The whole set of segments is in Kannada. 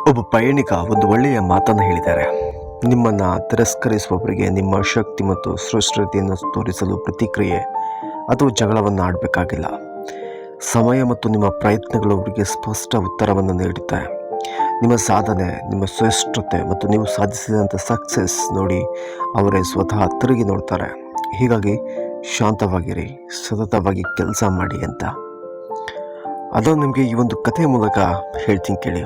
ಒಬ್ಬ ಪ್ರಯಾಣಿಕ ಒಂದು ಒಳ್ಳೆಯ ಮಾತನ್ನು ಹೇಳಿದ್ದಾರೆ. ನಿಮ್ಮನ್ನು ತಿರಸ್ಕರಿಸುವವರಿಗೆ ನಿಮ್ಮ ಶಕ್ತಿ ಮತ್ತು ಸೃಷ್ಟತೆಯನ್ನು ತೋರಿಸಲು ಪ್ರತಿಕ್ರಿಯೆ ಅಥವಾ ಜಗಳವನ್ನು ಆಡಬೇಕಾಗಿಲ್ಲ. ಸಮಯ ಮತ್ತು ನಿಮ್ಮ ಪ್ರಯತ್ನಗಳು ಅವರಿಗೆ ಸ್ಪಷ್ಟ ಉತ್ತರವನ್ನು ನೀಡುತ್ತೆ. ನಿಮ್ಮ ಸಾಧನೆ, ನಿಮ್ಮ ಶ್ರೇಷ್ಠತೆ ಮತ್ತು ನೀವು ಸಾಧಿಸಿದಂಥ ಸಕ್ಸಸ್ ನೋಡಿ ಅವರೇ ಸ್ವತಃ ತಿರುಗಿ ನೋಡ್ತಾರೆ. ಹೀಗಾಗಿ ಶಾಂತವಾಗಿರಿ, ಸತತವಾಗಿ ಕೆಲಸ ಮಾಡಿ ಅಂತ ಅದನ್ನು ನಿಮಗೆ ಈ ಒಂದು ಕಥೆಯ ಮೂಲಕ ಹೇಳ್ತೀನಿ ಕೇಳಿ.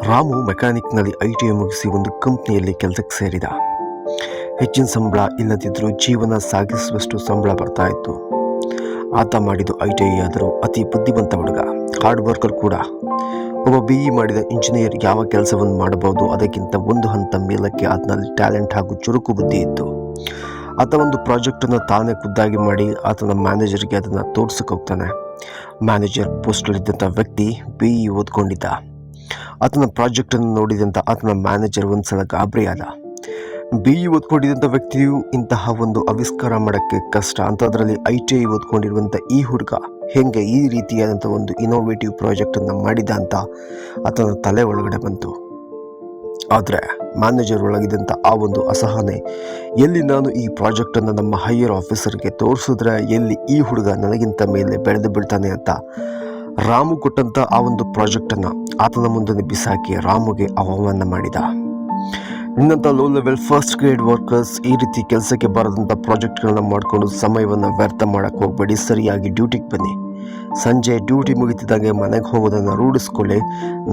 ರಾಮು ಮೆಕ್ಯಾನಿಕ್ನಲ್ಲಿ ITI ಮುಗಿಸಿ ಒಂದು ಕಂಪ್ನಿಯಲ್ಲಿ ಕೆಲಸಕ್ಕೆ ಸೇರಿದ. ಹೆಚ್ಚಿನ ಸಂಬಳ ಇಲ್ಲದಿದ್ದರೂ ಜೀವನ ಸಾಗಿಸುವಷ್ಟು ಸಂಬಳ ಬರ್ತಾ ಇತ್ತು. ಆತ ಮಾಡಿದ್ದು ITI ಆದರೂ ಅತಿ ಬುದ್ಧಿವಂತ ಹುಡುಗ, ಹಾರ್ಡ್ ವರ್ಕರ್ ಕೂಡ. ಒಬ್ಬ BE ಮಾಡಿದ ಇಂಜಿನಿಯರ್ ಯಾವ ಕೆಲಸವನ್ನು ಮಾಡಬಹುದು ಅದಕ್ಕಿಂತ ಒಂದು ಹಂತ ಮೇಲಕ್ಕೆ ಆತನಲ್ಲಿ ಟ್ಯಾಲೆಂಟ್ ಹಾಗೂ ಚುರುಕು ಬುದ್ಧಿ ಇತ್ತು. ಆತ ಒಂದು ಪ್ರಾಜೆಕ್ಟನ್ನು ತಾನೇ ಖುದ್ದಾಗಿ ಮಾಡಿ ಆತನ ಮ್ಯಾನೇಜರ್ಗೆ ಅದನ್ನು ತೋರ್ಸಕ್ಕೆ ಹೋಗ್ತಾನೆ. ಮ್ಯಾನೇಜರ್ ಪೋಸ್ಟಲ್ಲಿದ್ದಂಥ ವ್ಯಕ್ತಿ BE ಓದ್ಕೊಂಡಿದ್ದ. ಆತನ ಪ್ರಾಜೆಕ್ಟನ್ನು ನೋಡಿದಂಥ ಆತನ ಮ್ಯಾನೇಜರ್ ಒಂದ್ಸಲ ಗಾಬರಿಯಾದ. BE ಓದ್ಕೊಂಡಿದ್ದಂಥ ವ್ಯಕ್ತಿಯು ಇಂತಹ ಒಂದು ಆವಿಷ್ಕಾರ ಮಾಡೋಕ್ಕೆ ಕಷ್ಟ, ಅಂಥದ್ರಲ್ಲಿ ITI ಓದ್ಕೊಂಡಿರುವಂಥ ಈ ಹುಡುಗ ಹೇಗೆ ಈ ರೀತಿಯಾದಂಥ ಒಂದು ಇನೋವೇಟಿವ್ ಪ್ರಾಜೆಕ್ಟನ್ನು ಮಾಡಿದ ಅಂತ ಆತನ ತಲೆ ಒಳಗಡೆ ಬಂತು. ಆದರೆ ಮ್ಯಾನೇಜರ್ ಒಳಗಿದ್ದಂಥ ಆ ಒಂದು ಅಸಹನೆ, ಎಲ್ಲಿ ನಾನು ಈ ಪ್ರಾಜೆಕ್ಟನ್ನು ನಮ್ಮ ಹೈಯರ್ ಆಫೀಸರ್ಗೆ ತೋರಿಸಿದ್ರೆ ಎಲ್ಲಿ ಈ ಹುಡುಗ ನನಗಿಂತ ಮೇಲೆ ಬೆಳೆದು ಬಿಡ್ತಾನೆ ಅಂತ ರಾಮು ಕೊಟ್ಟಂಥ ಆ ಒಂದು ಪ್ರಾಜೆಕ್ಟನ್ನು ಆತನ ಮುಂದೆ ಬಿಸಾಕಿ ರಾಮುಗೆ ಅವಮಾನ ಮಾಡಿದ. ನಿನ್ನಂಥ low level first grade workers ಈ ರೀತಿ ಕೆಲಸಕ್ಕೆ ಬರದಂಥ ಪ್ರಾಜೆಕ್ಟ್ಗಳನ್ನ ಮಾಡಿಕೊಂಡು ಸಮಯವನ್ನು ವ್ಯರ್ಥ ಮಾಡೋಕ್ಕೆ ಹೋಗಬೇಡಿ, ಸರಿಯಾಗಿ ಡ್ಯೂಟಿಗೆ ಬನ್ನಿ. ಸಂಜೆ ಡ್ಯೂಟಿ ಮುಗಿತಿದ್ದಾಗೆ ಮನೆಗೆ ಹೋಗೋದನ್ನು ರೂಢಿಸ್ಕೊಳ್ಳಿ.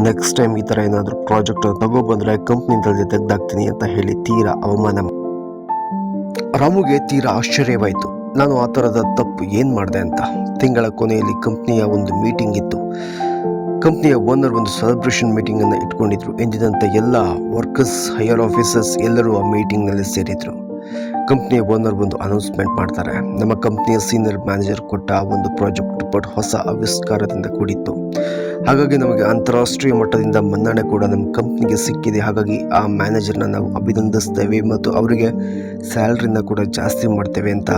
ನೆಕ್ಸ್ಟ್ ಟೈಮ್ ಈ ಥರ ಏನಾದರೂ ಪ್ರಾಜೆಕ್ಟನ್ನು ತಗೊಬಂದರೆ ಕಂಪ್ನಿಯಿಂದಲೇ ತೆಗೆದಾಕ್ತೀನಿ ಅಂತ ಹೇಳಿ ತೀರಾ ಅವಮಾನ. ರಾಮುಗೆ ತೀರಾ ಆಶ್ಚರ್ಯವಾಯಿತು. ನಾನು ಆ ಥರದ ತಪ್ಪು ಏನು ಮಾಡಿದೆ ಅಂತ. ತಿಂಗಳ ಕೊನೆಯಲ್ಲಿ ಕಂಪ್ನಿಯ ಒಂದು ಮೀಟಿಂಗ್ ಇತ್ತು. ಕಂಪ್ನಿಯ ಓನರ್ ಒಂದು ಸೆಲೆಬ್ರೇಷನ್ ಮೀಟಿಂಗನ್ನು ಇಟ್ಕೊಂಡಿದ್ರು. ಎಂದಿನಂತೆ ಎಲ್ಲ ವರ್ಕರ್ಸ್, ಹೈಯರ್ ಆಫೀಸರ್ಸ್ ಎಲ್ಲರೂ ಆ ಮೀಟಿಂಗ್ನಲ್ಲಿ ಸೇರಿದ್ರು. ಕಂಪ್ನಿಯ ಓನರ್ ಒಂದು ಅನೌನ್ಸ್ಮೆಂಟ್ ಮಾಡ್ತಾರೆ. ನಮ್ಮ ಕಂಪ್ನಿಯ ಸೀನಿಯರ್ ಮ್ಯಾನೇಜರ್ ಕೊಟ್ಟ ಆ ಒಂದು ಪ್ರಾಜೆಕ್ಟ್ ಹೊಸ ಆವಿಷ್ಕಾರದಿಂದ ಕೂಡಿತ್ತು. ಹಾಗಾಗಿ ನಮಗೆ ಅಂತಾರಾಷ್ಟ್ರೀಯ ಮಟ್ಟದಿಂದ ಮನ್ನಣೆ ಕೂಡ ನಮ್ಮ ಕಂಪ್ನಿಗೆ ಸಿಕ್ಕಿದೆ. ಹಾಗಾಗಿ ಆ ಮ್ಯಾನೇಜರ್ನ ನಾವು ಅಭಿನಂದಿಸ್ತೇವೆ ಮತ್ತು ಅವರಿಗೆ ಸ್ಯಾಲ್ರಿನ ಕೂಡ ಜಾಸ್ತಿ ಮಾಡ್ತೇವೆ ಅಂತ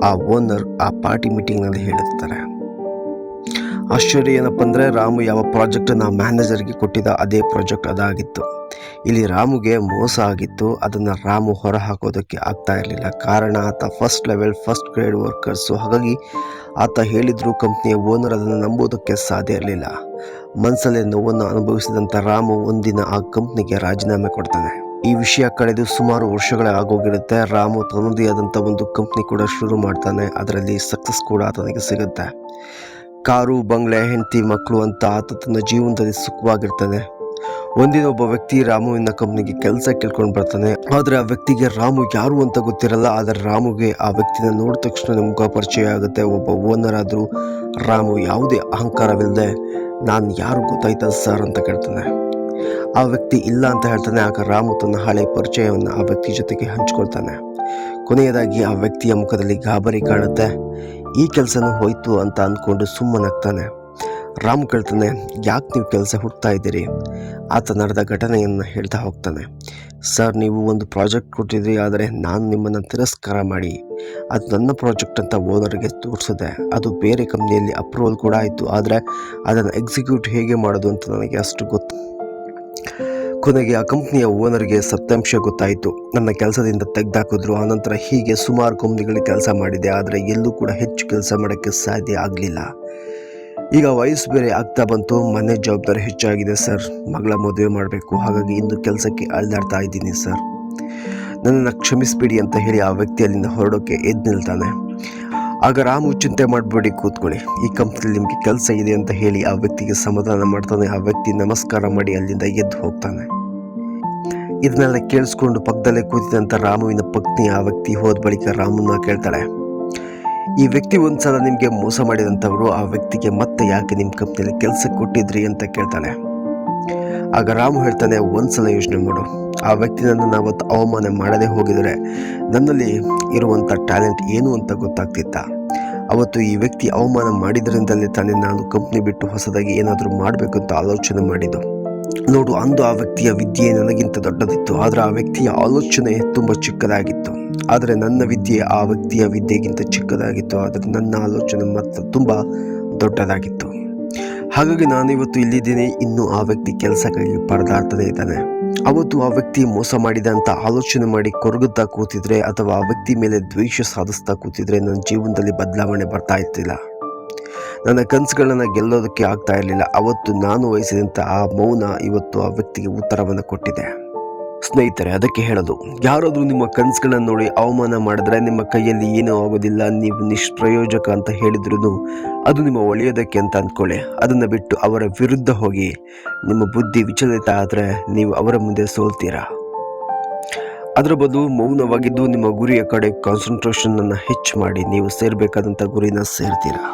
ಆ ಓನರ್ ಆ ಪಾರ್ಟಿ ಮೀಟಿಂಗ್ನಲ್ಲಿ ಹೇಳಿರ್ತಾರೆ. ಆಶ್ಚರ್ಯ ಏನಪ್ಪ ಅಂದರೆ, ರಾಮು ಯಾವ ಪ್ರಾಜೆಕ್ಟನ್ನು ಮ್ಯಾನೇಜರ್ಗೆ ಕೊಟ್ಟಿದ್ದ ಅದೇ ಪ್ರಾಜೆಕ್ಟ್ ಅದಾಗಿತ್ತು. ಇಲ್ಲಿ ರಾಮುಗೆ ಮೋಸ ಆಗಿತ್ತು. ಅದನ್ನು ರಾಮು ಹೊರ ಹಾಕೋದಕ್ಕೆ ಆಗ್ತಾ ಇರಲಿಲ್ಲ. ಕಾರಣ ಆತ first level first grade workers. ಹಾಗಾಗಿ ಆತ ಹೇಳಿದ್ರು ಕಂಪ್ನಿಯ ಓನರ್ ಅದನ್ನು ನಂಬೋದಕ್ಕೆ ಸಾಧ್ಯ ಇರಲಿಲ್ಲ. ಮನಸ್ಸಲ್ಲೇ ನೋವನ್ನು ಅನುಭವಿಸಿದಂಥ ರಾಮು ಒಂದಿನ ಆ ಕಂಪ್ನಿಗೆ ರಾಜೀನಾಮೆ ಕೊಡ್ತಾನೆ. ಈ ವಿಷಯ ಕಳೆದು ಸುಮಾರು ವರ್ಷಗಳೇ ಆಗೋಗಿರುತ್ತೆ. ರಾಮು ತನ್ನದೇ ಆದಂಥ ಒಂದು ಕಂಪ್ನಿ ಕೂಡ ಶುರು ಮಾಡ್ತಾನೆ. ಅದರಲ್ಲಿ ಸಕ್ಸಸ್ ಕೂಡ ಆತನಿಗೆ ಸಿಗುತ್ತೆ. ಕಾರು, ಬಂಗ್ಲೆ, ಹೆಂಡತಿ, ಮಕ್ಕಳು ಅಂತ ಆತ ತನ್ನ ಜೀವನದಲ್ಲಿ ಸುಖವಾಗಿರ್ತಾನೆ. ಒಂದಿನ ಒಬ್ಬ ವ್ಯಕ್ತಿ ರಾಮುವಿನ ಕಂಪ್ನಿಗೆ ಕೆಲಸ ಕೇಳ್ಕೊಂಡು ಬರ್ತಾನೆ. ಆದರೆ ಆ ವ್ಯಕ್ತಿಗೆ ರಾಮು ಯಾರು ಅಂತ ಗೊತ್ತಿರಲ್ಲ. ಆದರೆ ರಾಮುಗೆ ಆ ವ್ಯಕ್ತಿನ ನೋಡಿದ ತಕ್ಷಣ ಮುಖ ಪರಿಚಯ ಆಗುತ್ತೆ. ಒಬ್ಬ ಓನರ್ ಆದರೂ ರಾಮು ಯಾವುದೇ ಅಹಂಕಾರವಿಲ್ಲದೆ, ನಾನು ಯಾರು ಗೊತ್ತಾಯ್ತಾ ಸರ್ ಅಂತ ಕೇಳ್ತಾನೆ. ಆ ವ್ಯಕ್ತಿ ಇಲ್ಲ ಅಂತ ಹೇಳ್ತಾನೆ. ಆಗ ರಾಮು ತನ್ನ ಹಳೆ ಪರಿಚಯವನ್ನು ಆ ವ್ಯಕ್ತಿ ಜೊತೆಗೆ ಹಂಚ್ಕೊಳ್ತಾನೆ. ಕೊನೆಯದಾಗಿ ಆ ವ್ಯಕ್ತಿಯ ಮುಖದಲ್ಲಿ ಗಾಬರಿ ಕಾಣುತ್ತೆ. ಈ ಕೆಲಸನೂ ಹೋಯ್ತು ಅಂತ ಅಂದ್ಕೊಂಡು ಸುಮ್ಮನಾಗ್ತಾನೆ. ರಾಮು ಕೇಳ್ತಾನೆ, ಯಾಕೆ ನೀವು ಕೆಲಸ ಹುಡ್ತಾ ಇದ್ದೀರಿ? ಆತ ನಡೆದ ಘಟನೆಯನ್ನು ಹೇಳ್ತಾ ಹೋಗ್ತಾನೆ. ಸರ್, ನೀವು ಒಂದು ಪ್ರಾಜೆಕ್ಟ್ ಕೊಟ್ಟಿದ್ರಿ, ಆದರೆ ನಾನು ನಿಮ್ಮನ್ನು ತಿರಸ್ಕಾರ ಮಾಡಿ ಅದು ನನ್ನ ಪ್ರಾಜೆಕ್ಟ್ ಅಂತ ಓನರ್ಗೆ ತೋರಿಸಿದೆ. ಅದು ಬೇರೆ ಕಂಪ್ನಿಯಲ್ಲಿ ಅಪ್ರೂವಲ್ ಕೂಡ ಆಯಿತು. ಆದರೆ ಅದನ್ನು ಎಕ್ಸಿಕ್ಯೂಟ್ ಹೇಗೆ ಮಾಡೋದು ಅಂತ ನನಗೆ ಅಷ್ಟು ಗೊತ್ತು. ಕೊನೆಗೆ ಆ ಕಂಪ್ನಿಯ ಓನರ್ಗೆ ಸತ್ಯಾಂಶ ಗೊತ್ತಾಯಿತು. ನನ್ನ ಕೆಲಸದಿಂದ ತೆಗೆದಾಕಿದ್ರು. ಆನಂತರ ಹೀಗೆ ಸುಮಾರು ಕಂಪ್ನಿಗಳಿಗೆ ಕೆಲಸ ಮಾಡಿದೆ, ಆದರೆ ಎಲ್ಲೂ ಕೂಡ ಹೆಚ್ಚು ಕೆಲಸ ಮಾಡೋಕ್ಕೆ ಸಾಧ್ಯ ಆಗಲಿಲ್ಲ. ಈಗ ವಯಸ್ಸು ಬೇರೆ ಆಗ್ತಾ ಬಂತು, ಮನೆ ಜವಾಬ್ದಾರಿ ಹೆಚ್ಚಾಗಿದೆ ಸರ್. ಮಗಳ ಮದುವೆ ಮಾಡಬೇಕು, ಹಾಗಾಗಿ ಇಂದು ಕೆಲಸಕ್ಕೆ ಅಲ್ದಾಡ್ತಾ ಇದ್ದೀನಿ ಸರ್. ನನ್ನನ್ನು ಕ್ಷಮಿಸ್ಬಿಡಿ ಅಂತ ಹೇಳಿ ಆ ವ್ಯಕ್ತಿ ಅಲ್ಲಿಂದ ಹೊರಡೋಕ್ಕೆ ಎದ್ದು ನಿಲ್ತಾನೆ. ಆಗ ರಾಮು, ಚಿಂತೆ ಮಾಡಬೇಡಿ, ಕೂತ್ಕೊಳ್ಳಿ, ಈ ಕಂಪ್ನಿಯಲ್ಲಿ ನಿಮಗೆ ಕೆಲಸ ಇದೆ ಅಂತ ಹೇಳಿ ಆ ವ್ಯಕ್ತಿಗೆ ಸಮಾಧಾನ ಮಾಡ್ತಾನೆ. ಆ ವ್ಯಕ್ತಿ ನಮಸ್ಕಾರ ಮಾಡಿ ಅಲ್ಲಿಂದ ಎದ್ದು ಹೋಗ್ತಾನೆ. ಇದನ್ನೆಲ್ಲ ಕೇಳಿಸ್ಕೊಂಡು ಪಕ್ಕದಲ್ಲೇ ಕೂತಿದ್ದಂಥ ರಾಮುವಿನ ಪತ್ನಿ ಆ ವ್ಯಕ್ತಿ ಹೋದ ಬಳಿಕ ರಾಮುನ ಕೇಳ್ತಾಳೆ, ಈ ವ್ಯಕ್ತಿ ಒಂದ್ಸಲ ನಿಮಗೆ ಮೋಸ ಮಾಡಿದಂಥವ್ರು, ಆ ವ್ಯಕ್ತಿಗೆ ಮತ್ತೆ ಯಾಕೆ ನಿಮ್ಮ ಕಂಪ್ನಿಯಲ್ಲಿ ಕೆಲಸ ಕೊಟ್ಟಿದ್ರಿ ಅಂತ ಕೇಳ್ತಾಳೆ. ಆಗ ರಾಮು ಹೇಳ್ತಾನೆ, ಒಂದ್ಸಲ ಯೋಚನೆ ಮಾಡು, ಆ ವ್ಯಕ್ತಿ ನನ್ನನ್ನು ಅವತ್ತು ಅವಮಾನ ಮಾಡದೇ ಹೋಗಿದರೆ ನನ್ನಲ್ಲಿ ಇರುವಂಥ ಟ್ಯಾಲೆಂಟ್ ಏನು ಅಂತ ಗೊತ್ತಾಗ್ತಿತ್ತ? ಅವತ್ತು ಈ ವ್ಯಕ್ತಿ ಅವಮಾನ ಮಾಡಿದ್ರಿಂದಲೇ ತಾನೇ ನಾನು ಕಂಪ್ನಿ ಬಿಟ್ಟು ಹೊಸದಾಗಿ ಏನಾದರೂ ಮಾಡಬೇಕಂತ ಆಲೋಚನೆ ಮಾಡಿದ್ದು. ನೋಡು, ಅಂದು ಆ ವ್ಯಕ್ತಿಯ ವಿದ್ಯೆ ನನಗಿಂತ ದೊಡ್ಡದಿತ್ತು, ಆದರೆ ಆ ವ್ಯಕ್ತಿಯ ಆಲೋಚನೆ ತುಂಬ ಚಿಕ್ಕದಾಗಿತ್ತು. ಆದರೆ ನನ್ನ ವಿದ್ಯೆ ಆ ವ್ಯಕ್ತಿಯ ವಿದ್ಯೆಗಿಂತ ಚಿಕ್ಕದಾಗಿತ್ತು, ಆದರೆ ನನ್ನ ಆಲೋಚನೆ ಮಾತ್ರ ತುಂಬ ದೊಡ್ಡದಾಗಿತ್ತು. ಹಾಗಾಗಿ ನಾನಿವತ್ತು ಇಲ್ಲಿದ್ದೀನಿ. ಇನ್ನು ಆ ವ್ಯಕ್ತಿ ಕೆಲಸಕ್ಕಾಗಿ ಪರದಾಡ್ತಾನೆ ಇದ್ದಾನೆ. ಅವತ್ತು ಆ ವ್ಯಕ್ತಿ ಮೋಸ ಮಾಡಿದ ಅಂತ ಆಲೋಚನೆ ಮಾಡಿ ಕೊರಗುತ್ತಾ ಕೂತಿದ್ರೆ ಅಥವಾ ಆ ವ್ಯಕ್ತಿ ಮೇಲೆ ದ್ವೇಷ ಸಾಧಿಸ್ತಾ ಕೂತಿದ್ರೆ ನನ್ನ ಜೀವನದಲ್ಲಿ ಬದಲಾವಣೆ ಬರ್ತಾ ಇರ್ತಿಲ್ಲ. ನನ್ನ ಕನಸುಗಳನ್ನು ಗೆಲ್ಲೋದಕ್ಕೆ ಆಗ್ತಾ ಇರಲಿಲ್ಲ. ಅವತ್ತು ನಾನು ವಹಿಸಿದಂಥ ಆ ಮೌನ ಇವತ್ತು ಆ ವ್ಯಕ್ತಿಗೆ ಉತ್ತರವನ್ನು ಕೊಟ್ಟಿದೆ. ಸ್ನೇಹಿತರೆ, ಅದಕ್ಕೆ ಹೇಳೋದು, ಯಾರಾದರೂ ನಿಮ್ಮ ಕನಸುಗಳನ್ನು ನೋಡಿ ಅವಮಾನ ಮಾಡಿದ್ರೆ ನಿಮ್ಮ ಕೈಯಲ್ಲಿ ಏನೂ ಆಗೋದಿಲ್ಲ, ನೀವು ನಿಷ್ಪ್ರಯೋಜಕ ಅಂತ ಹೇಳಿದ್ರು ಅದು ನಿಮ್ಮ ಒಳ್ಳೆಯೋದಕ್ಕೆ ಅಂತ ಅಂದ್ಕೊಳ್ಳಿ. ಅದನ್ನು ಬಿಟ್ಟು ಅವರ ವಿರುದ್ಧ ಹೋಗಿ ನಿಮ್ಮ ಬುದ್ಧಿ ವಿಚಲಿತ ಆದರೆ ನೀವು ಅವರ ಮುಂದೆ ಸೋಲ್ತೀರಾ. ಅದರ ಬದಲು ಮೌನವಾಗಿದ್ದು ನಿಮ್ಮ ಗುರಿಯ ಕಡೆ ಕಾನ್ಸಂಟ್ರೇಷನನ್ನು ಹೆಚ್ಚು ಮಾಡಿ ನೀವು ಸೇರಬೇಕಾದಂಥ ಗುರಿನ ಸೇರ್ತೀರಾ.